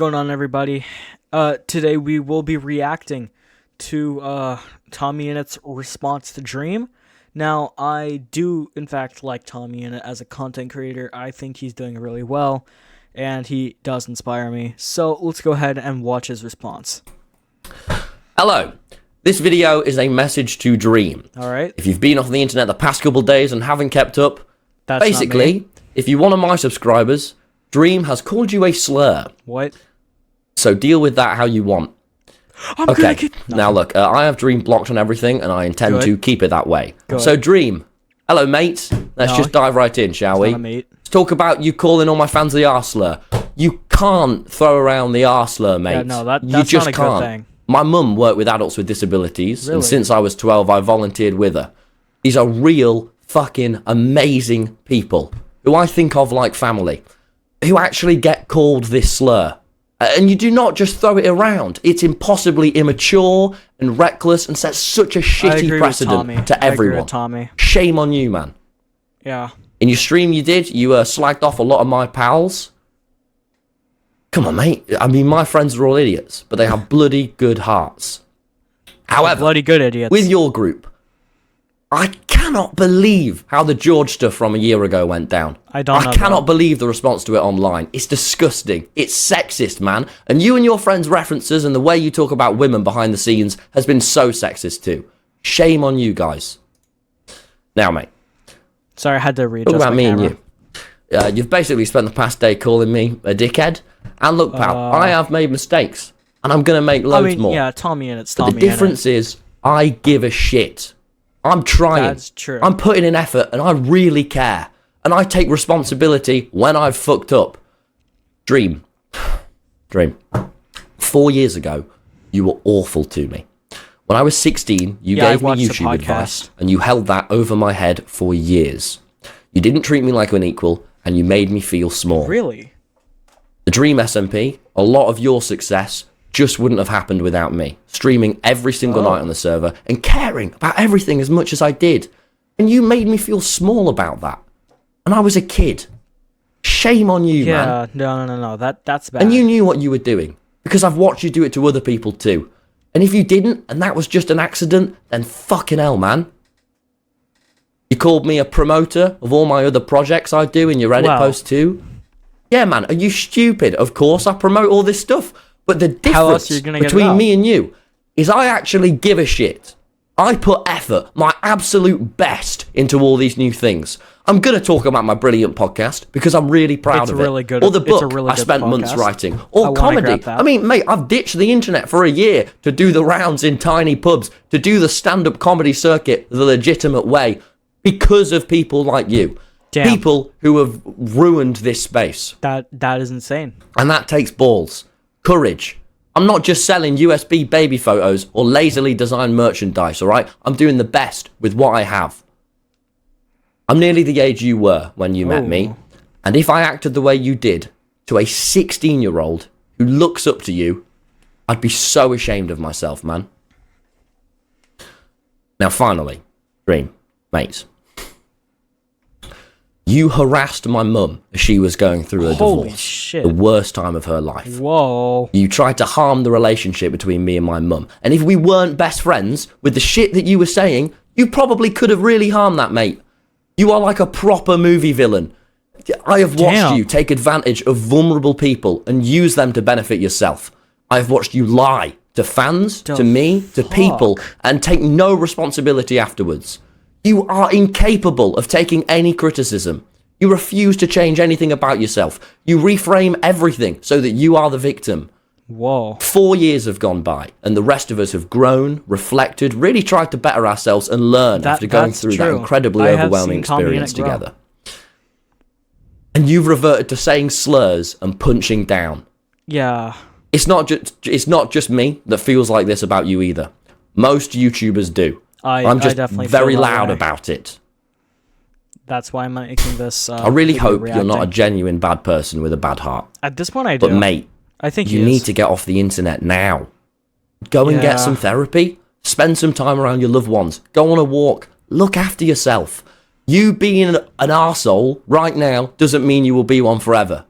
Going on, everybody? Today we will be reacting to Tommyinit's response to Dream. Now, I do, in fact, like Tommyinit as a content creator. I think he's doing really well, and he does inspire me. So let's go ahead and watch his response. Hello. This video is a message to Dream. All right. If you've been off the internet the past couple days and haven't kept up, That's basically, if you're one of my subscribers, Dream has called you a slur. What? So deal with that how you want. Okay, now look, I have Dream blocked on everything, and I intend to keep it that way. So Dream, hello mate, let's just dive right in, shall we? Let's talk about you calling all my fans the arslur. You can't throw around the arslur, mate. Yeah, no, that's you just not a can't. good thing. My mum worked with adults with disabilities, Really? and since I was 12, I volunteered with her. These are real, fucking amazing people, who I think of like family, who actually get called this slur. And you do not just throw it around. It's impossibly immature and reckless and sets such a shitty precedent to everyone. Tommy. Shame on you, man. Yeah. In your stream you did, you slagged off a lot of my pals. Come on, mate. I mean, my friends are all idiots, but they have bloody good hearts. However, bloody good idiots. With your group, I cannot believe how the George stuff from a year ago went down. I cannot believe the response to it online. It's disgusting. It's sexist, man. And you and your friends' references and the way you talk about women behind the scenes has been so sexist too. Shame on you guys. Now, mate. Sorry, I had to read. Talk about me and you. You've basically spent the past day calling me a dickhead. And look, pal, I have made mistakes. And I'm going to make loads more. Yeah, Tommyinit's But the difference is, I give a shit. I'm trying. That's true. I'm putting in effort, and I really care. And I take responsibility when I've fucked up. Dream. 4 years ago, you were awful to me. When I was 16, you gave me YouTube advice, and you held that over my head for years. You didn't treat me like an equal, and you made me feel small. Really? The Dream SMP, a lot of your success just wouldn't have happened without me. Streaming every single night on the server and caring about everything as much as I did. And you made me feel small about that. And I was a kid. Shame on you, man. Yeah, no. That's bad. And you knew what you were doing. Because I've watched you do it to other people too. And if you didn't, and that was just an accident, then fucking hell, man. You called me a promoter of all my other projects I do in your Reddit post too. Yeah, man, are you stupid? Of course I promote all this stuff. But the difference between me and you is I actually give a shit. I put effort, my absolute best, into all these new things. I'm going to talk about my brilliant podcast because I'm really proud of it. Or the book I spent months writing. Or comedy. I mean, mate, I've ditched the internet for a year to do the rounds in tiny pubs, to do the stand-up comedy circuit the legitimate way because of people like you. Damn. People who have ruined this space. That is insane. And that takes balls. Courage. I'm not just selling USB baby photos or lazily designed merchandise, alright? I'm doing the best with what I have. I'm nearly the age you were when you met me, and if I acted the way you did to a 16-year-old who looks up to you, I'd be so ashamed of myself, man. Now finally, Dream, mate. You harassed my mum as she was going through a divorce. Shit. The worst time of her life. Whoa. You tried to harm the relationship between me and my mum. And if we weren't best friends, with the shit that you were saying, you probably could have really harmed that, mate. You are like a proper movie villain. I have watched you take advantage of vulnerable people and use them to benefit yourself. I have watched you lie to fans, to me, to people, and take no responsibility afterwards. You are incapable of taking any criticism. You refuse to change anything about yourself. You reframe everything so that you are the victim. Whoa. 4 years have gone by, and the rest of us have grown, reflected, really tried to better ourselves and learn after going through that incredibly overwhelming experience together. And you've reverted to saying slurs and punching down. Yeah. It's not just me that feels like this about you either. Most YouTubers do. I'm just very loud about it. That's why I'm making this. I really hope you're not a genuine bad person with a bad heart. At this point, I do. But mate, I think you need to get off the internet now. Go and get some therapy. Spend some time around your loved ones. Go on a walk. Look after yourself. You being an arsehole right now doesn't mean you will be one forever.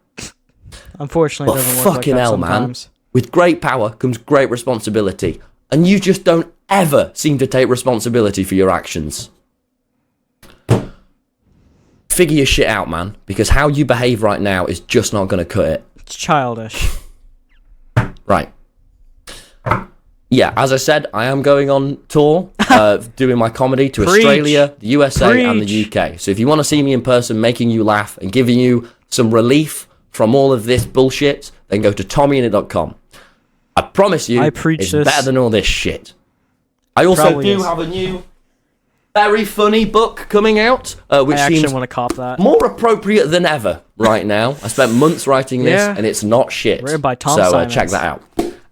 Unfortunately, it But doesn't work like fucking that hell, man. sometimes. With great power comes great responsibility. And you just don't ever seem to take responsibility for your actions. Figure your shit out, man. Because how you behave right now is just not going to cut it. It's childish. Right. Yeah, as I said, I am going on tour, doing my comedy to Preach. Australia, the USA, and the Preach. UK. So if you want to see me in person making you laugh and giving you some relief from all of this bullshit, then go to Tommyinit.com. I promise you, I preach it's this. better than all this shit. I also Probably do is. have a new, very funny book coming out, which I actually seems want to cop that. more appropriate than ever right now. I spent months writing this, Yeah. and it's not shit. Read by Tom so Simons. check that out.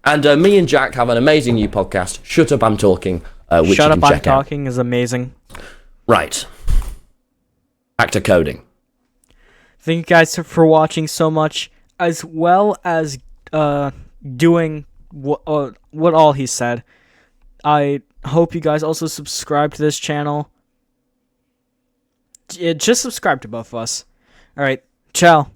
And me and Jack have an amazing new podcast, Shut Up, I'm Talking, which Shut you Up, can I'm check out. Talking is amazing. Right. Back to coding. Thank you guys for watching so much, as well as doing what all he said. I hope you guys also subscribe to this channel. Just subscribe to both of us. Alright, ciao.